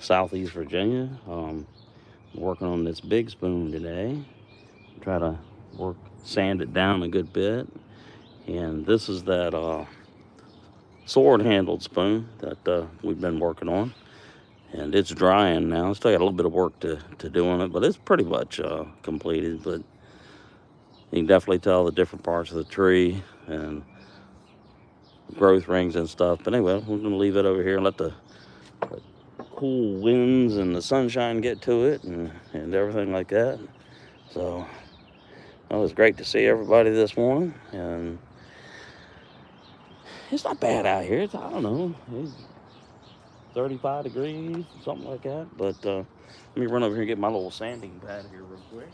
Southeast Virginia. Working on this big spoon today. Try to sand it down a good bit. And this is that sword-handled spoon that we've been working on. And it's drying now. Still got a little bit of work to do on it, but it's pretty much completed. But you can definitely tell the different parts of the tree and growth rings and stuff. But anyway, we're going to leave it over here and let the cool winds and the sunshine get to it and everything like that. So it was great to see everybody this morning. And it's not bad out here. It's, I don't know, it's 35 degrees, something like that. But let me run over here and get my little sanding pad here real quick.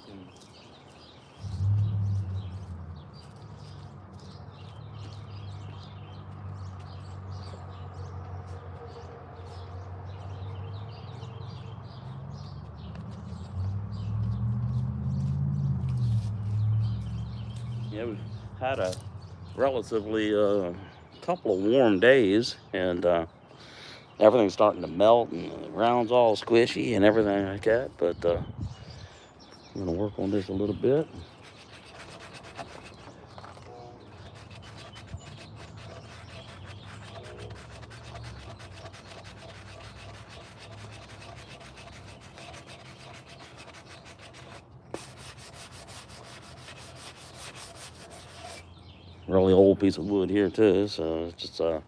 Yeah, we've had a relatively couple of warm days, and everything's starting to melt, and the ground's all squishy and everything like that. But I'm going to work on this a little bit. Really old piece of wood here too, so it's just a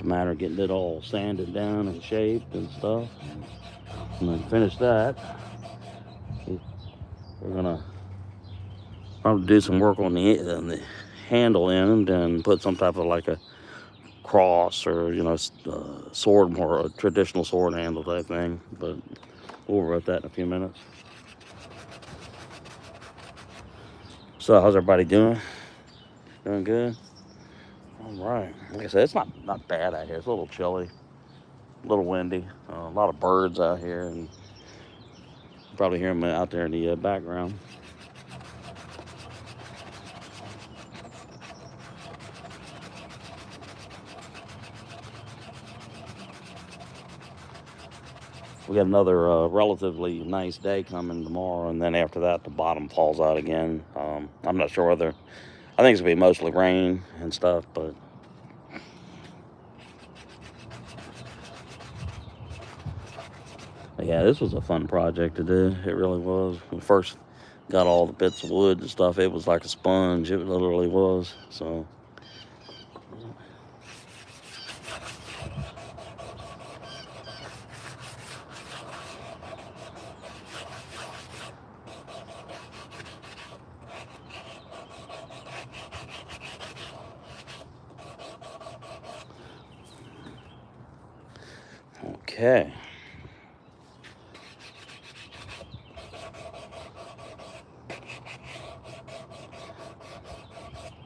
matter of getting it all sanded down and shaped and stuff. And then finish that, we're gonna probably do some work on the handle end and put some type of like a cross or sword, more a traditional sword handle type thing. But we'll worry about that in a few minutes. So how's everybody doing? Doing good? All right. Like I said, it's not bad out here. It's a little chilly, a little windy, a lot of birds out here, and you probably hear them out there in the background. We got another relatively nice day coming tomorrow, and then after that, the bottom falls out again. I'm not sure whether, I think it's gonna be mostly rain and stuff, but yeah, this was a fun project to do. It really was. When we first got all the bits of wood and stuff, it was like a sponge. It literally was. So. Okay.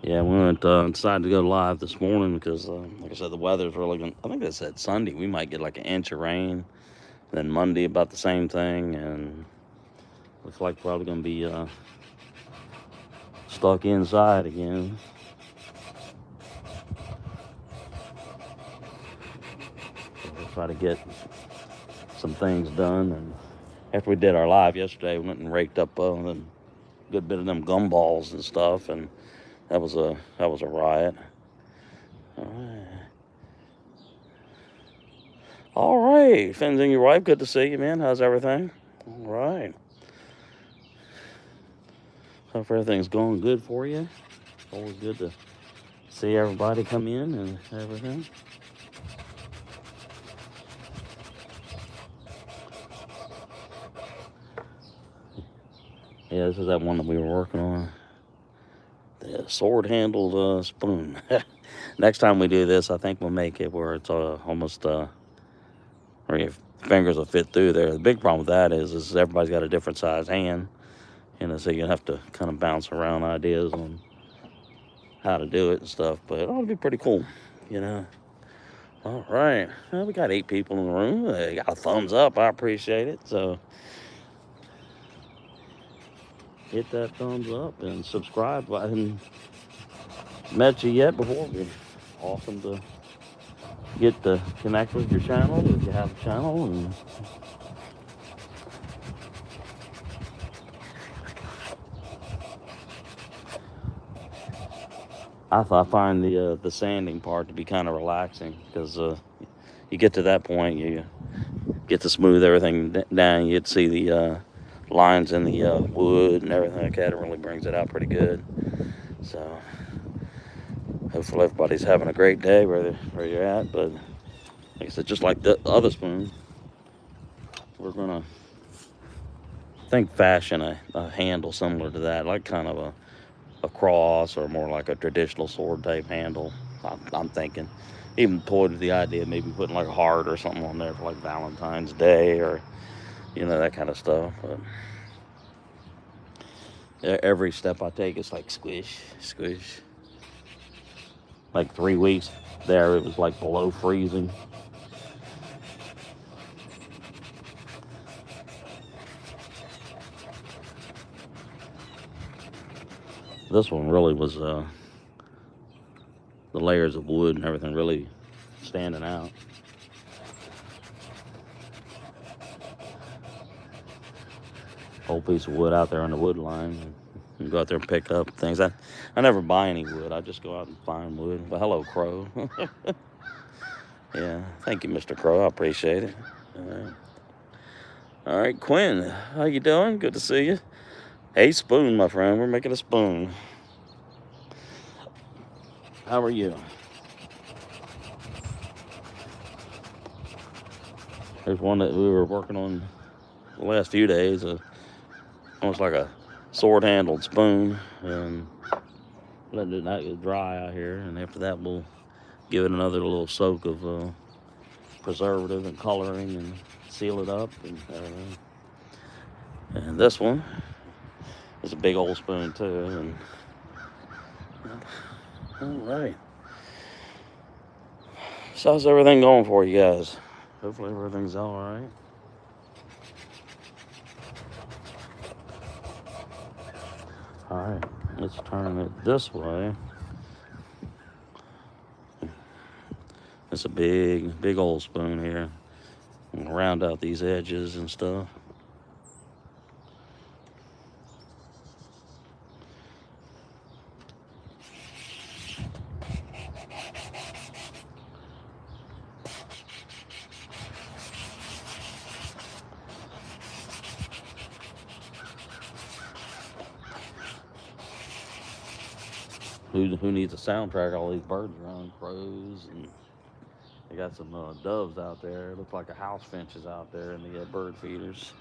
Yeah, we went decided to go live this morning because, like I said, the weather's really going. I think they said Sunday we might get like an inch of rain. Then Monday about the same thing, and looks like probably going to be stuck inside again. We'll try to get some things done. And after we did our live yesterday, we went and raked up a good bit of them gumballs and stuff, and that was a riot. All right, Fins and your wife, good to see you, man. How's everything? All right. Hope everything's going good for you. Always good to see everybody come in and everything. Yeah, this is that one that we were working on. The sword-handled spoon. Next time we do this, I think we'll make it where it's almost, where your fingers will fit through there. The big problem with that is everybody's got a different size hand. So you have to kind of bounce around ideas on how to do it and stuff. But it'll be pretty cool, All right. Well, we got 8 people in the room. They got a thumbs up. I appreciate it. So hit that thumbs up and subscribe. I haven't met you yet before. It'd be awesome to get to connect with your channel if you have a channel. And I find the sanding part to be kind of relaxing because you get to that point, you get to smooth everything down. You get to see the lines in the wood and everything like that. It really brings it out pretty good. So hopefully everybody's having a great day where you're at. But like I said, just like the other spoon, we're gonna fashion a handle similar to that, like kind of a cross or more like a traditional sword type handle. I'm thinking, even toyed with the idea of maybe putting like a heart or something on there for like Valentine's Day or that kind of stuff. But every step I take, it's like squish, squish. Like 3 weeks there, it was like below freezing. This one really was the layers of wood and everything really standing out. Whole piece of wood out there on the wood line. You go out there and pick up things. I never buy any wood. I just go out and find wood. Well, hello, Crow. Yeah, thank you, Mr. Crow. I appreciate it. All right, Quinn, how you doing? Good to see you. Hey, spoon, my friend. We're making a spoon. How are you? There's one that we were working on the last few days. Almost like a sword-handled spoon, and letting it not get dry out here. And after that, we'll give it another little soak of preservative and coloring and seal it up. And this one is a big old spoon too. And all right. So how's everything going for you guys? Hopefully everything's all right. All right, let's turn it this way. It's a big old spoon here. I'm gonna round out these edges and stuff. Who needs a soundtrack? All these birds around, crows, and they got some doves out there. It looks like a house finch is out there in the bird feeders.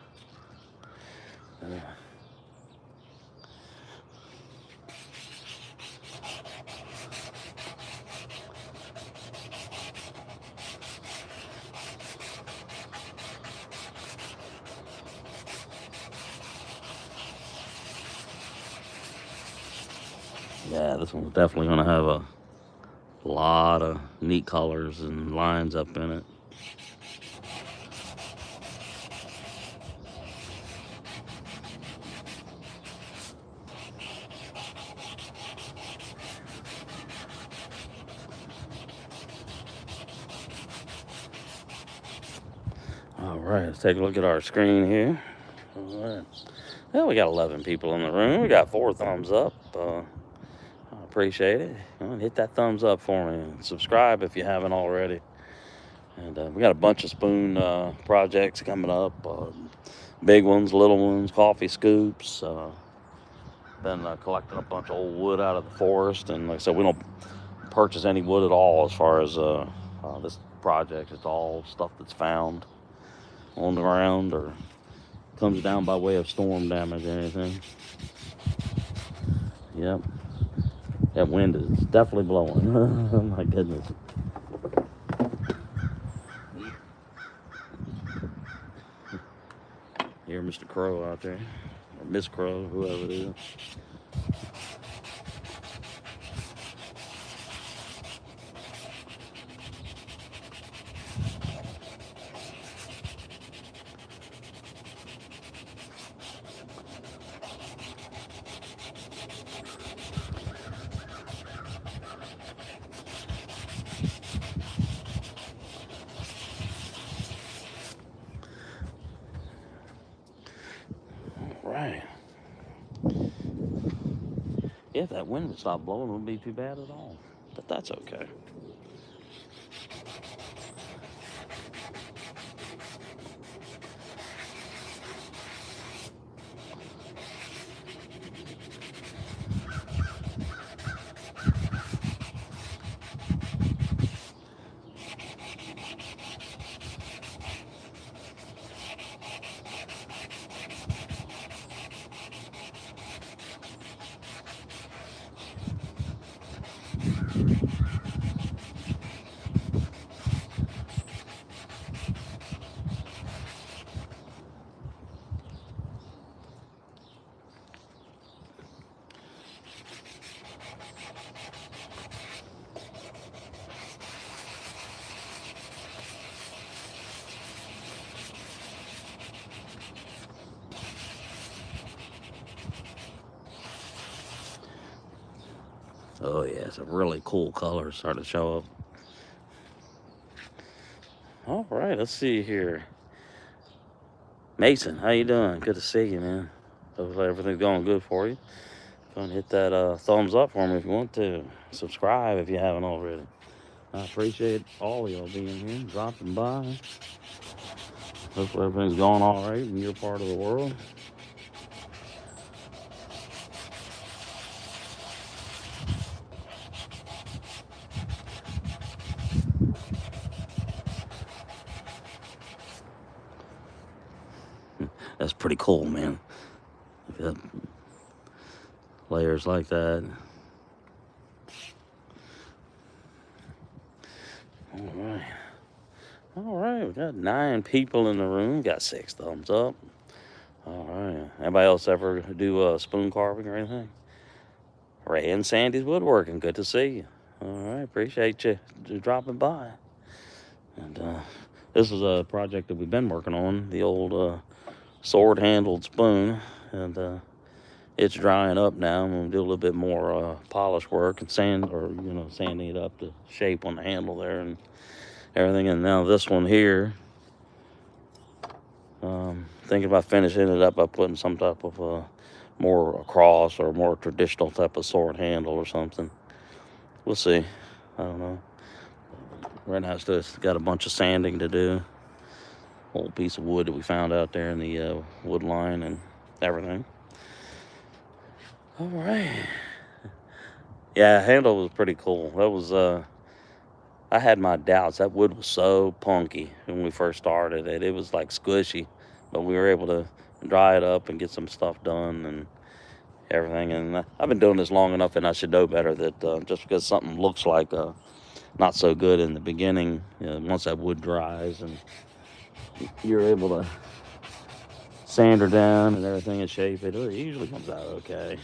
Yeah, this one's definitely gonna have a lot of neat colors and lines up in it. All right, let's take a look at our screen here. All right. Well, we got 11 people in the room. We got 4 thumbs up. I appreciate it. Hit that thumbs up for me and subscribe if you haven't already. And we got a bunch of spoon projects coming up. Big ones, little ones, coffee scoops. Been collecting a bunch of old wood out of the forest. And like I said, we don't purchase any wood at all as far as this project. It's all stuff that's found on the ground or comes down by way of storm damage or anything. Yep. That wind is definitely blowing. Oh my goodness. Hear Mr. Crow out there, or Miss Crow, whoever it is. right. If that wind would stop blowing, it wouldn't be too bad at all. But that's okay. Oh yeah, it's a really cool color starting to show up. All right, let's see here. Mason, how you doing? Good to see you, man. Hopefully everything's going good for you. Go and hit that thumbs up for me if you want to. Subscribe if you haven't already. I appreciate all of y'all being here, dropping by. Hopefully everything's going all right in your part of the world. That's pretty cool, man. Layers like that. All right, we got 9 people in the room. Got 6 thumbs up. All right. Anybody else ever do spoon carving or anything? Ray and Sandy's Woodworking. Good to see you. All right, appreciate you dropping by. And this is a project that we've been working on, the old sword-handled spoon. And it's drying up now. I'm gonna do a little bit more polish work and sanding it up to shape on the handle there and everything. And now this one here, thinking about finishing it up by putting some type of more across or more traditional type of sword handle or something. We'll see. I don't know. Right now it's just got a bunch of sanding to do. Old piece of wood that we found out there in the wood line and everything. All right. Yeah, handle was pretty cool. That was I had my doubts. That wood was so punky when we first started it. It was like squishy, but we were able to dry it up and get some stuff done and everything. And I've been doing this long enough, and I should know better that just because something looks like not so good in the beginning, once that wood dries and you're able to sand her down and everything and shape it, it usually comes out okay.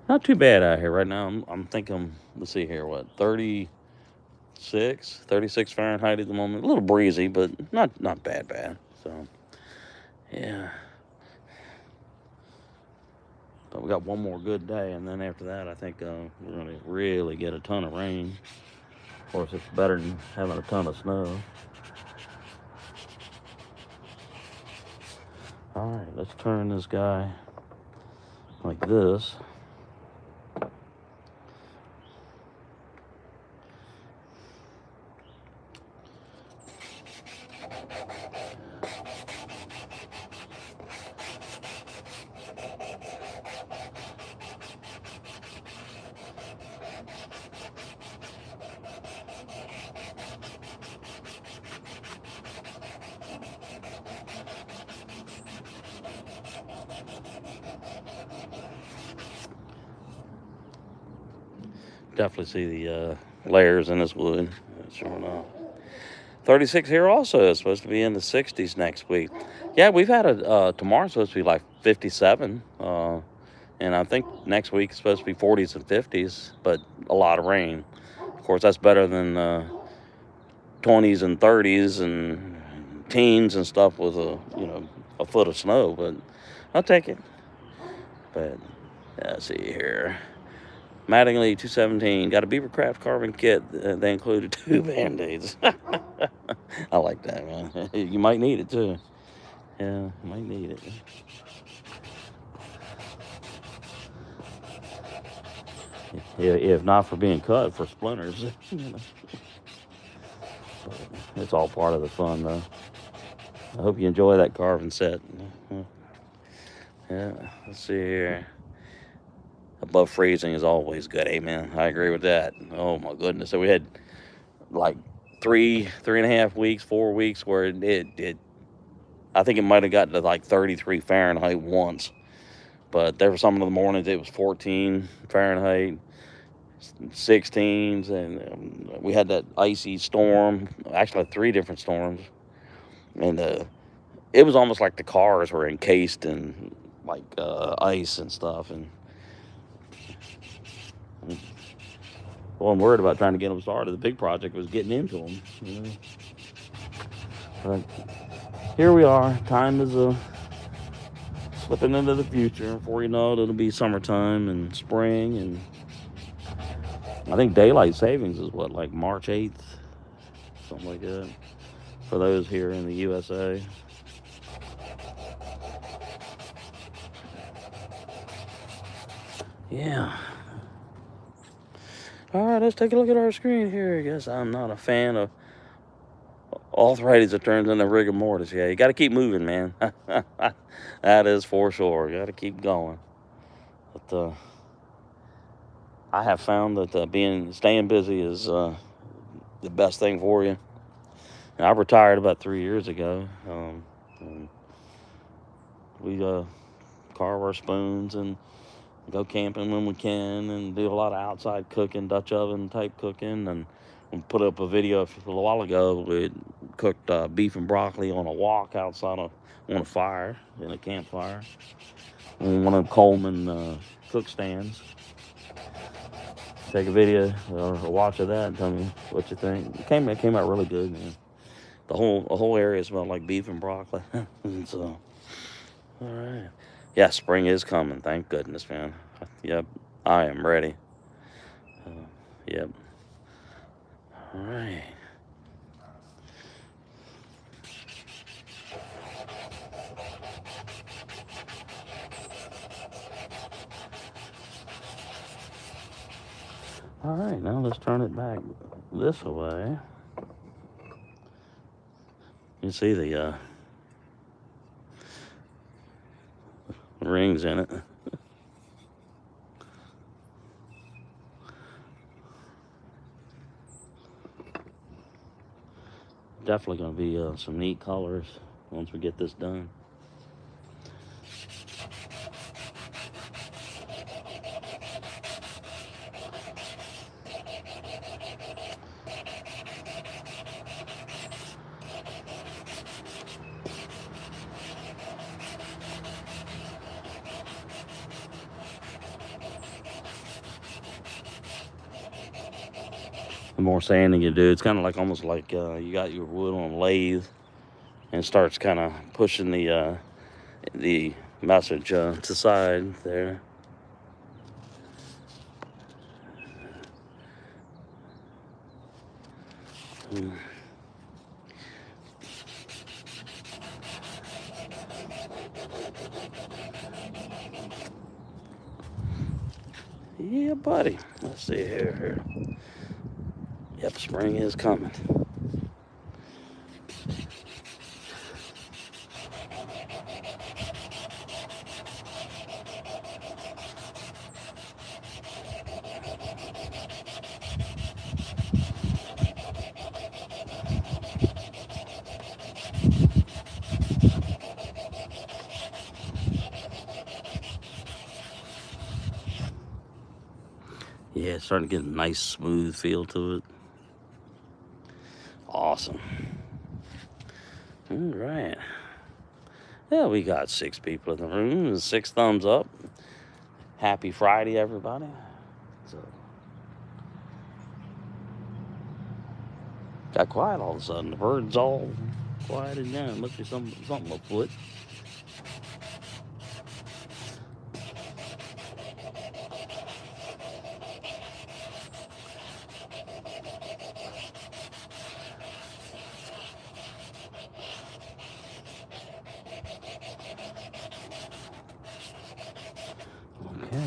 Not too bad out here right now. I'm thinking, let's see here, what, 36 Fahrenheit at the moment. A little breezy, but not bad. So, yeah. But we got one more good day, and then after that, I think we're going to really get a ton of rain. Of course, it's better than having a ton of snow. All right, let's turn this guy like this. Definitely see the layers in this wood. Sure enough. 36 here also is supposed to be in the 60s next week. Yeah, we've had tomorrow's supposed to be like 57. And I think next week is supposed to be 40s and 50s, but a lot of rain. Of course, that's better than 20s and 30s and teens and stuff with a foot of snow, but I'll take it. But let's see here. Mattingly 217 got a Beavercraft carbon kit. They included 2 Band-Aids. I like that, man. You might need it too. Yeah, you might need it. Yeah, if not for being cut for splinters. It's all part of the fun, though. I hope you enjoy that carving set. Yeah, let's see here. Above freezing is always good. Amen. I agree with that. Oh my goodness. So we had like 3.5 weeks, 4 weeks where it I think it might have gotten to like 33 Fahrenheit once. But there were some of the mornings it was 14 Fahrenheit, 16s, and we had that icy storm. Actually, 3 different storms, and it was almost like the cars were encased in like ice and stuff. And well, I'm worried about trying to get them started. The big project was getting into them, you know. But here we are. Time is slipping into the future. Before you know it, it'll be summertime and spring, and I think daylight savings is what, like March 8th, something like that, for those here in the USA. Yeah. All right, let's take a look at our screen here. I guess I'm not a fan of arthritis that turns into rigor mortis. Yeah, you got to keep moving, man. That is for sure. You got to keep going. But I have found that staying busy is the best thing for you. And I retired about 3 years ago. And we carve our spoons and go camping when we can, and do a lot of outside cooking, Dutch oven type cooking. And we put up a video a little while ago. We cooked beef and broccoli on a wok outside on a fire, in a campfire, on one of the Coleman cook stands. Take a video or a watch of that and tell me what you think. It came out really good, man. The whole area smelled like beef and broccoli. So, all right. Yeah, spring is coming. Thank goodness, man. Yep, I am ready. Yep. All right. All right, now let's turn it back this way. You see the rings in it. Definitely going to be some neat colors once we get this done. The more sanding you do, it's kind of like almost like you got your wood on a lathe, and it starts kind of pushing the message to the side there. Yeah, buddy. Let's see here. Yep, spring is coming. Yeah, it's starting to get a nice smooth feel to it. Awesome. All right. Yeah, we got 6 people in the room. 6 thumbs up. Happy Friday, everybody. So, got quiet all of a sudden. The birds all quieted down. Must be something afoot. Okay.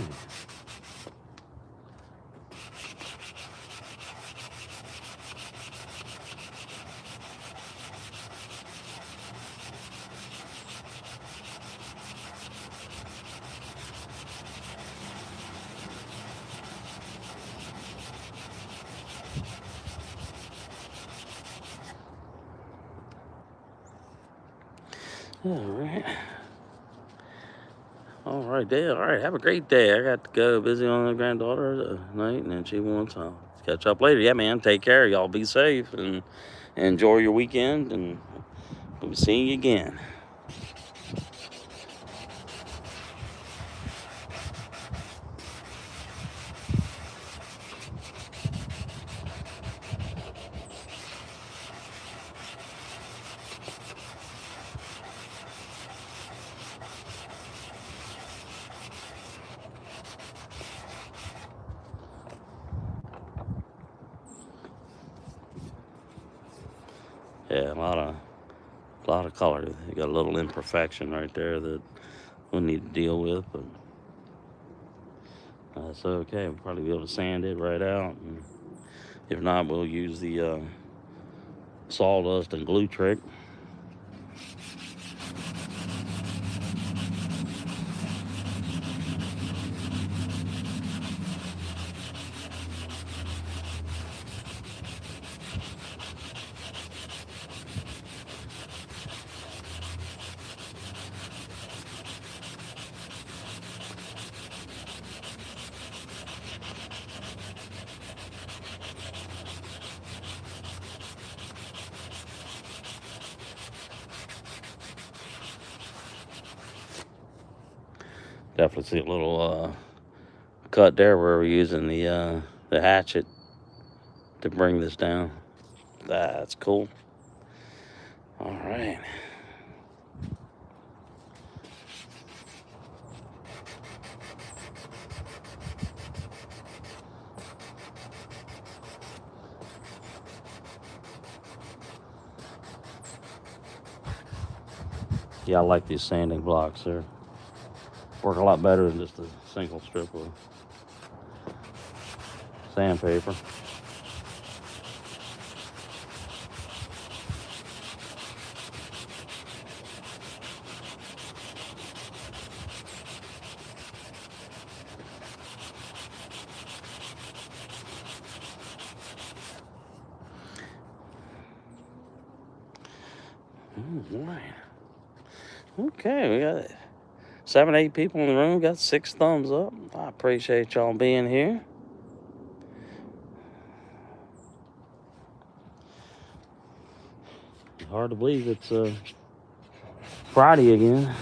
All right. All right, Dale. All right, have a great day. I got to go busy on the granddaughter tonight, and then she wants. I'll catch up later. Yeah, man. Take care. Y'all be safe and enjoy your weekend, and we'll be seeing you again. Yeah, a lot of color. You got a little imperfection right there that we'll need to deal with, but that's okay. We'll probably be able to sand it right out. And if not, we'll use the sawdust and glue trick. Definitely see a little cut there where we're using the hatchet to bring this down. That's cool. All right. Yeah, I like these sanding blocks. They work a lot better than just a single strip of sandpaper. All right. Okay, we got 7, 8 people in the room. Got 6 thumbs up. I appreciate y'all being here. Hard to believe it's Friday again.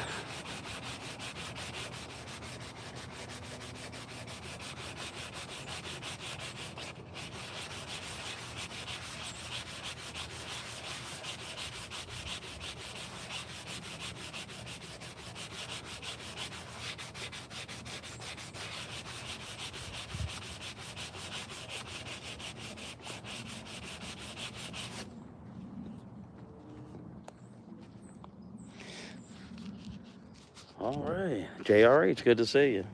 All right, JRH, good to see you.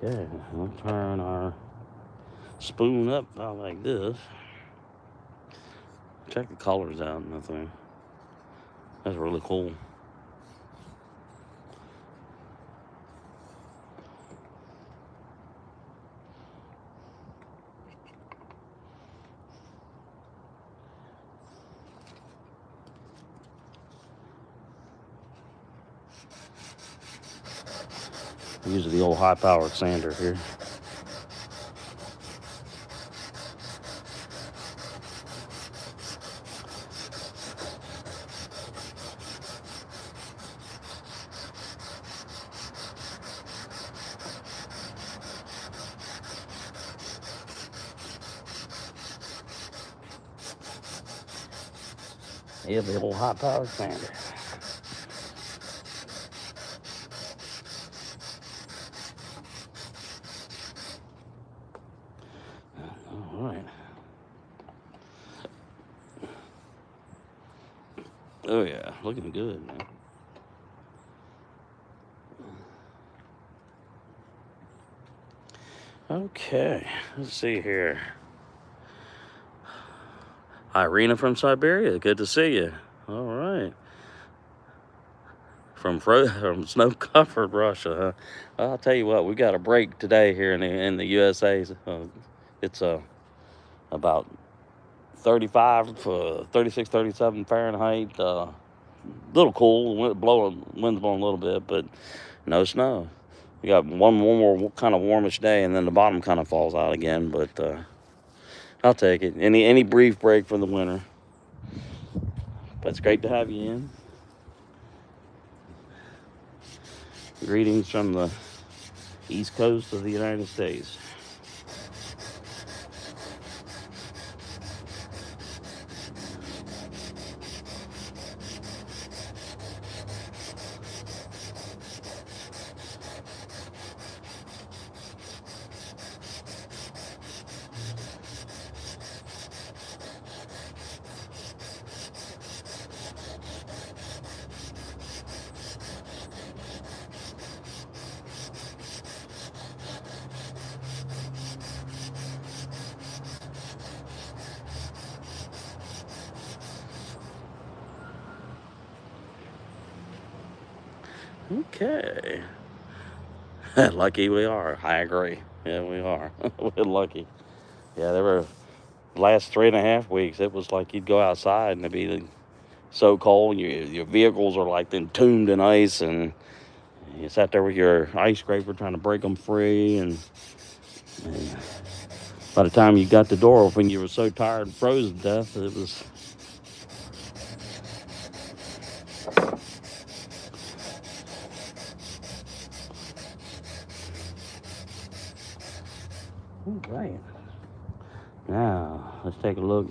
Okay, we'll turn our spoon up about like this. Check the colors out and that thing. That's really cool. Using the old high-powered sander here. Yeah, the old high-powered sander. All right. Oh yeah, looking good, man. Okay, let's see here. Irina from Siberia, good to see you. All right. From snow-covered Russia, huh? I'll tell you what, we got a break today here in the USA. It's about 35, 36, 37 Fahrenheit. Little cool, wind's blowing a little bit, but no snow. We got one more kind of warmish day, and then the bottom kind of falls out again. But I'll take it. Any brief break from the winter. But it's great to have you in. Greetings from the East Coast of the United States. Okay. Lucky we are. I agree. Yeah, we are. We're lucky. Yeah, there were last 3.5 weeks. It was like you'd go outside and it'd be so cold. Your vehicles are like entombed in ice, and you sat there with your ice scraper trying to break them free. And by the time you got the door open, you were so tired and frozen to death. It was. Right. Now, let's take a look.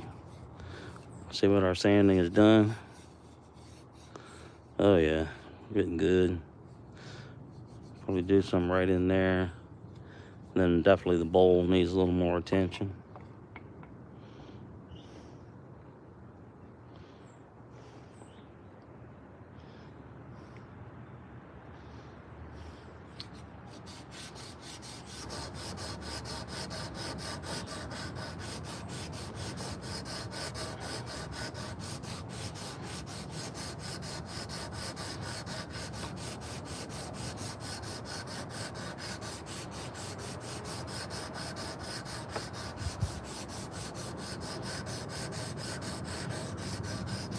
See what our sanding has done. Oh yeah, getting good. Probably do some right in there. Then definitely the bowl needs a little more attention.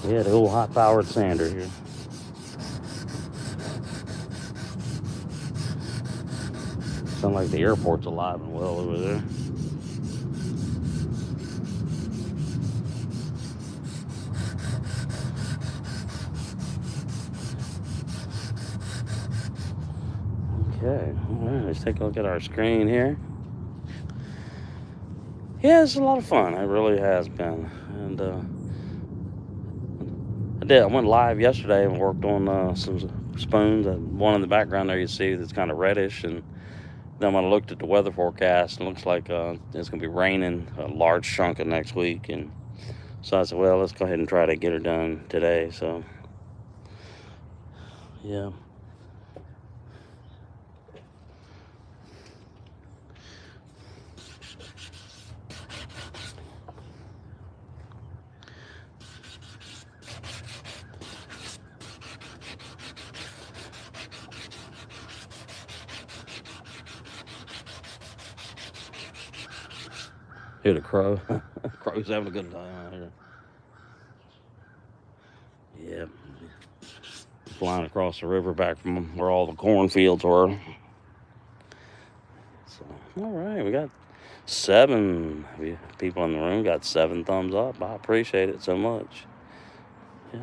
Yeah, the old high-powered sander here. Sound like the airport's alive and well over there. Okay, all right, let's take a look at our screen here. Yeah, it's a lot of fun. It really has been. And I went live yesterday and worked on some spoons. One in the background there you see that's kind of reddish. And then when I looked at the weather forecast, it looks like it's going to be raining a large chunk of next week. And so I said, well, let's go ahead and try to get her done today. So, yeah. Hear the crow. Crow's having a good time out here. Yeah. flying across the river back from where all the cornfields were. So, all right, we got 7 people in the room. Got 7 thumbs up. I appreciate it so much. Yeah.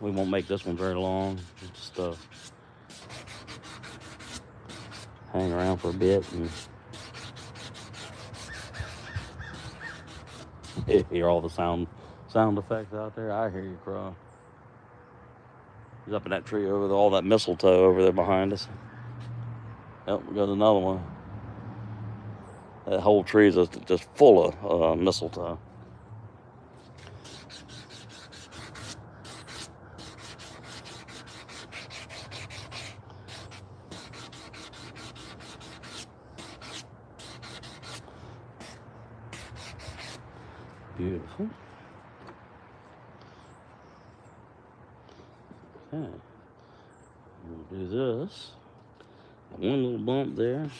We won't make this one very long. Just hang around for a bit and hear all the sound effects out there. I hear you, Crow. He's up in that tree over there, all that mistletoe over there behind us. Yep, we got another one. That whole tree is just full of mistletoe. Beautiful. Okay. We'll do this. One little bump there.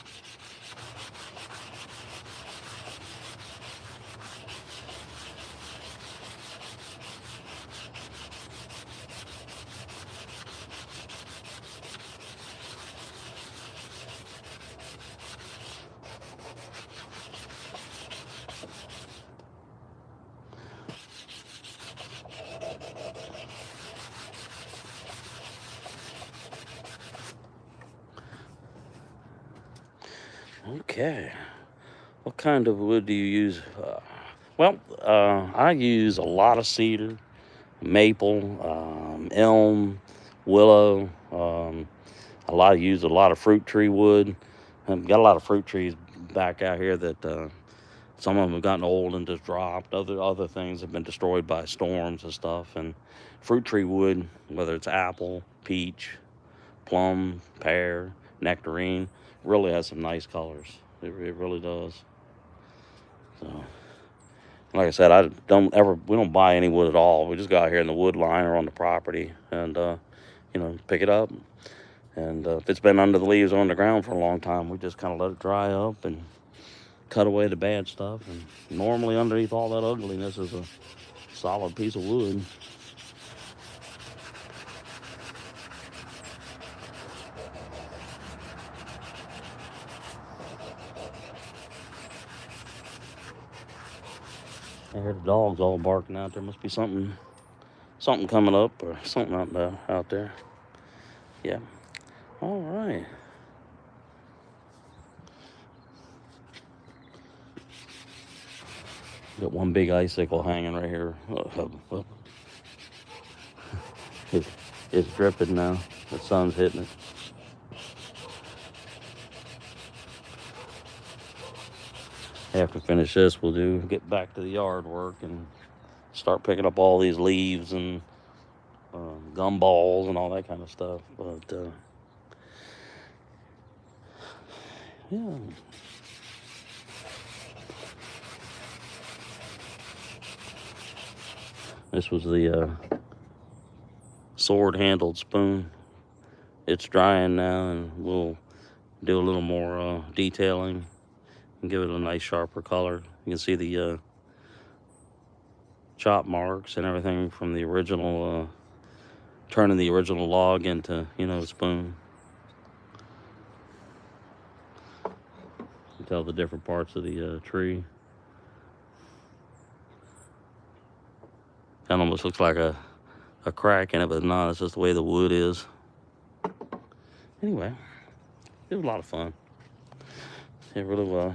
Okay. What kind of wood do you use? I use a lot of cedar, maple, elm, willow. Use a lot of fruit tree wood. I've got a lot of fruit trees back out here that some of them have gotten old and just dropped. Other things have been destroyed by storms and stuff. And fruit tree wood, whether it's apple, peach, plum, pear, nectarine, really has some nice colors. It really does. So, like I said, we don't buy any wood at all. We just go out here in the wood line or on the property and, pick it up. And if it's been under the leaves or on the ground for a long time, we just kind of let it dry up and cut away the bad stuff. And normally underneath all that ugliness is a solid piece of wood. I hear the dogs all barking out there. Must be something coming up or something out there. Yeah. All right. Got one big icicle hanging right here. It's dripping now. The sun's hitting it. After we finish this, we'll get back to the yard work and start picking up all these leaves and gumballs and all that kind of stuff. But yeah. This was the sword-handled spoon. It's drying now, and we'll do a little more detailing and give it a nice sharper color. You can see the chop marks and everything from the original, turning the original log into, a spoon. You can tell the different parts of the tree. Kind of almost looks like a crack in it, but no, it's just the way the wood is. Anyway, it was a lot of fun. It really was.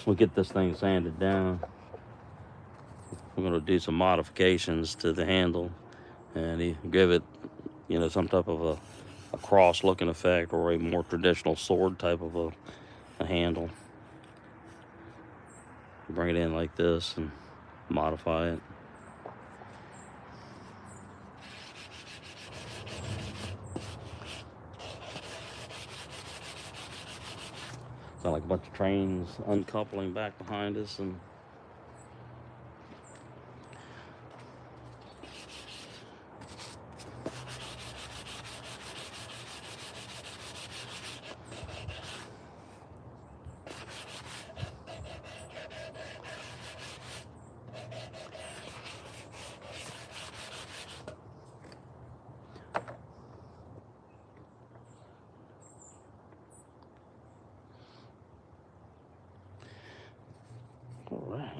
We'll get this thing sanded down. We're going to do some modifications to the handle and give it, some type of a cross-looking effect or a more traditional sword type of a handle. Bring it in like this and modify it. Sound like a bunch of trains uncoupling back behind us, and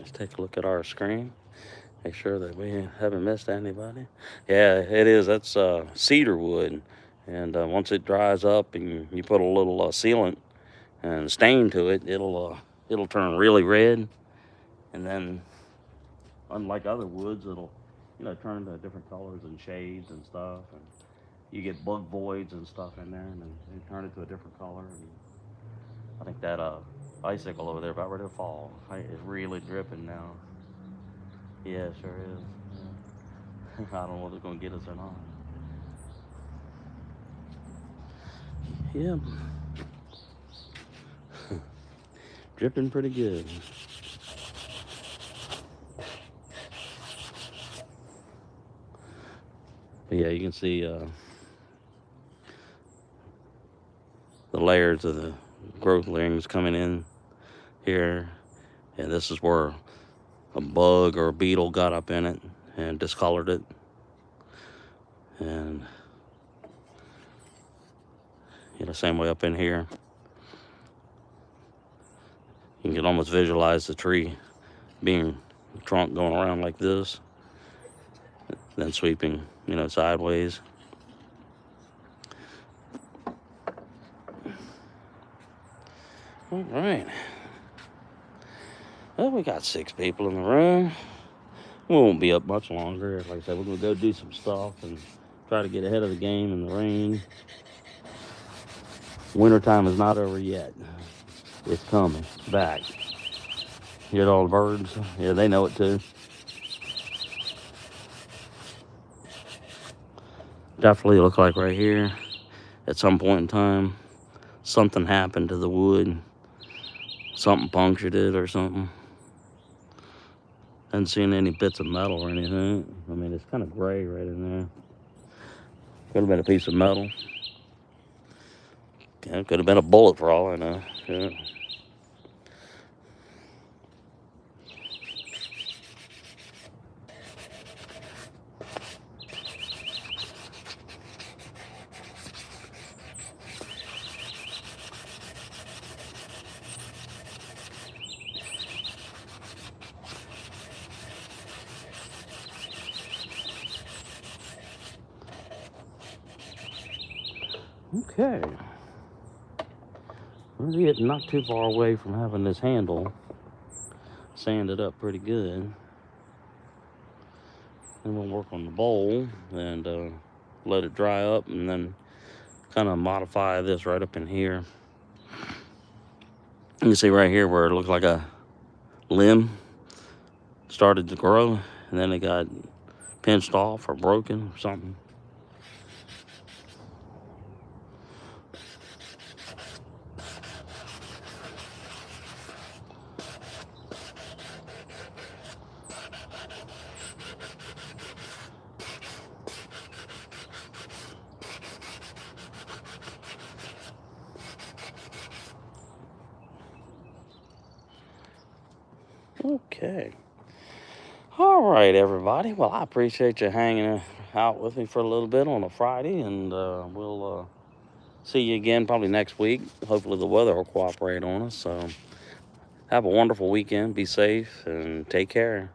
Let's take a look at our screen. Make sure that we haven't missed anybody. Yeah, it is. That's cedar wood. And once it dries up and you put a little sealant and stain to it, it'll turn really red. And then, unlike other woods, it'll turn into different colors and shades and stuff. And you get bug voids and stuff in there, and then they turn it to a different color. And I think that icicle over there about ready to fall. It's really dripping now. Yeah, it sure is. Yeah. I don't know whether it's gonna get us or not. Yeah. Dripping pretty good. But yeah, you can see the layers of the growth rings coming in here. And this is where a bug or a beetle got up in it and discolored it. And same way up in here. You can almost visualize the tree being the trunk going around like this, then sweeping, sideways. All right. Well, we got 6 people in the room. We won't be up much longer. Like I said, we're gonna go do some stuff and try to get ahead of the game in the rain. Wintertime is not over yet. It's coming back. Hear all the birds? Yeah, they know it too. Definitely look like right here, at some point in time, something happened to the wood. Something punctured it or something. Haven't seen any bits of metal or anything. I mean, it's kind of gray right in there. Could have been a piece of metal. Yeah, could have been a bullet for all I know. Yeah. Okay. We're getting not too far away from having this handle sanded up pretty good. Then we'll work on the bowl and let it dry up, and then kind of modify this right up in here. You can see right here where it looks like a limb started to grow, and then it got pinched off or broken or something. Okay. All right, everybody. Well, I appreciate you hanging out with me for a little bit on a Friday, and we'll see you again probably next week. Hopefully the weather will cooperate on us. So have a wonderful weekend. Be safe and take care.